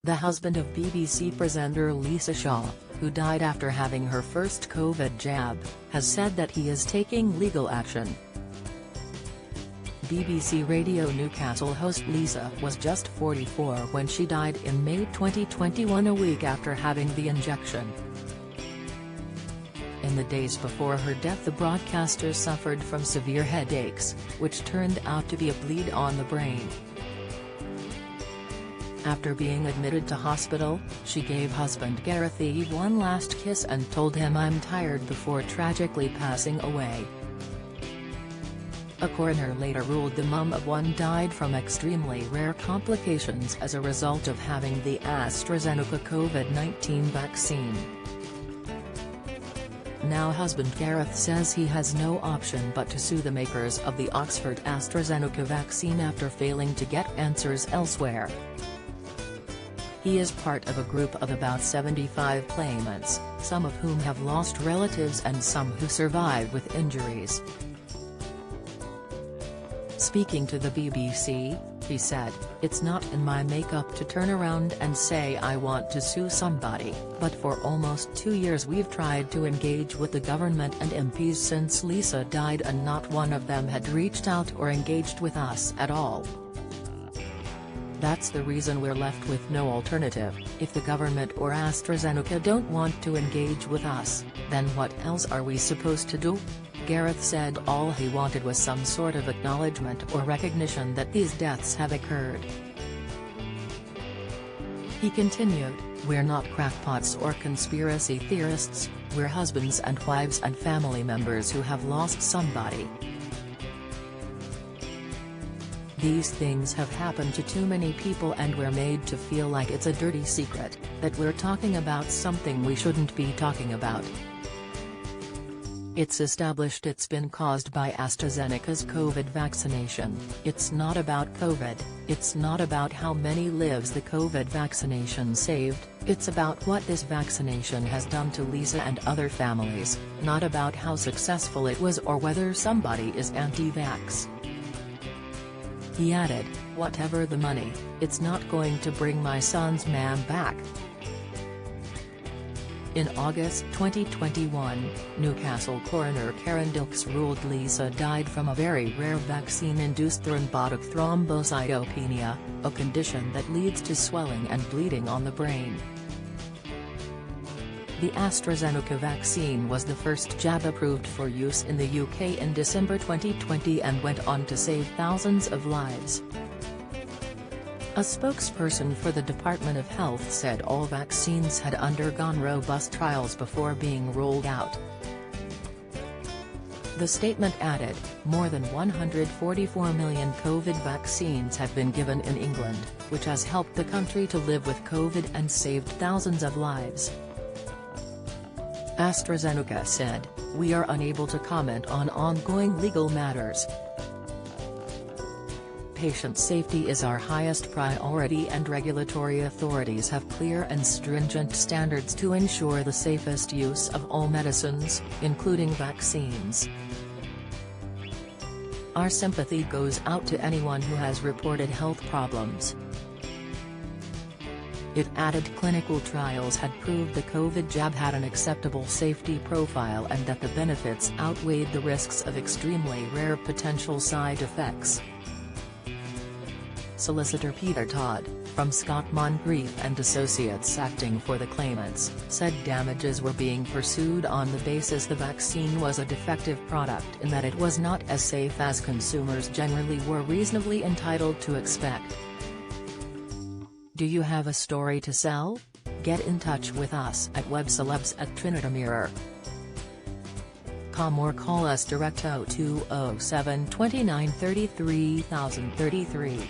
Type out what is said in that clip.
the husband of BBC presenter Lisa Shaw, who died after having her first COVID jab, has said that he is taking legal action. BBC Radio Newcastle host Lisa was just 44 when she died in May 2021, a week after having the injection. In the days before her death, the broadcaster suffered from severe headaches, which turned out to be a bleed on the brain. After being admitted to hospital, she gave husband Gareth Eve one last kiss and told him "I'm tired" before tragically passing away. A coroner later ruled the mum of one died from extremely rare complications as a result of having the AstraZeneca COVID-19 vaccine. Now husband Gareth says he has no option but to sue the makers of the Oxford AstraZeneca vaccine after failing to get answers elsewhere. He is part of a group of about 75 claimants, some of whom have lost relatives and some who survived with injuries. Speaking to the BBC, he said, "It's not in my makeup to turn around and say I want to sue somebody, but for almost 2 years we've tried to engage with the government and MPs since Lisa died, and not one of them had reached out or engaged with us at all. That's the reason we're left with no alternative. If the government or AstraZeneca don't want to engage with us, then what else are we supposed to do?" Gareth said all he wanted was some sort of acknowledgement or recognition that these deaths have occurred. He continued, "We're not crackpots or conspiracy theorists, we're husbands and wives and family members who have lost somebody. These things have happened to too many people and we're made to feel like it's a dirty secret, that we're talking about something we shouldn't be talking about. It's established it's been caused by AstraZeneca's COVID vaccination. It's not about COVID, it's not about how many lives the COVID vaccination saved, it's about what this vaccination has done to Lisa and other families, not about how successful it was or whether somebody is anti-vax." He added, "Whatever the money, it's not going to bring my son's man back." In August 2021, Newcastle coroner Karen Dilks ruled Lisa died from a very rare vaccine-induced thrombotic thrombocytopenia, a condition that leads to swelling and bleeding on the brain. The AstraZeneca vaccine was the first jab approved for use in the UK in December 2020 and went on to save thousands of lives. A spokesperson for the Department of Health said all vaccines had undergone robust trials before being rolled out. The statement added, "More than 144 million COVID vaccines have been given in England, which has helped the country to live with COVID and saved thousands of lives." AstraZeneca said, "We are unable to comment on ongoing legal matters. Patient safety is our highest priority and regulatory authorities have clear and stringent standards to ensure the safest use of all medicines, including vaccines. Our sympathy goes out to anyone who has reported health problems." It added clinical trials had proved the COVID jab had an acceptable safety profile and that the benefits outweighed the risks of extremely rare potential side effects. Solicitor Peter Todd, from Scott Moncrief and Associates acting for the claimants, said damages were being pursued on the basis the vaccine was a defective product and that it was not as safe as consumers generally were reasonably entitled to expect. Do you have a story to sell? Get in touch with us at webcelebs@trinitamirror.com or call us direct 0207 29 33 033.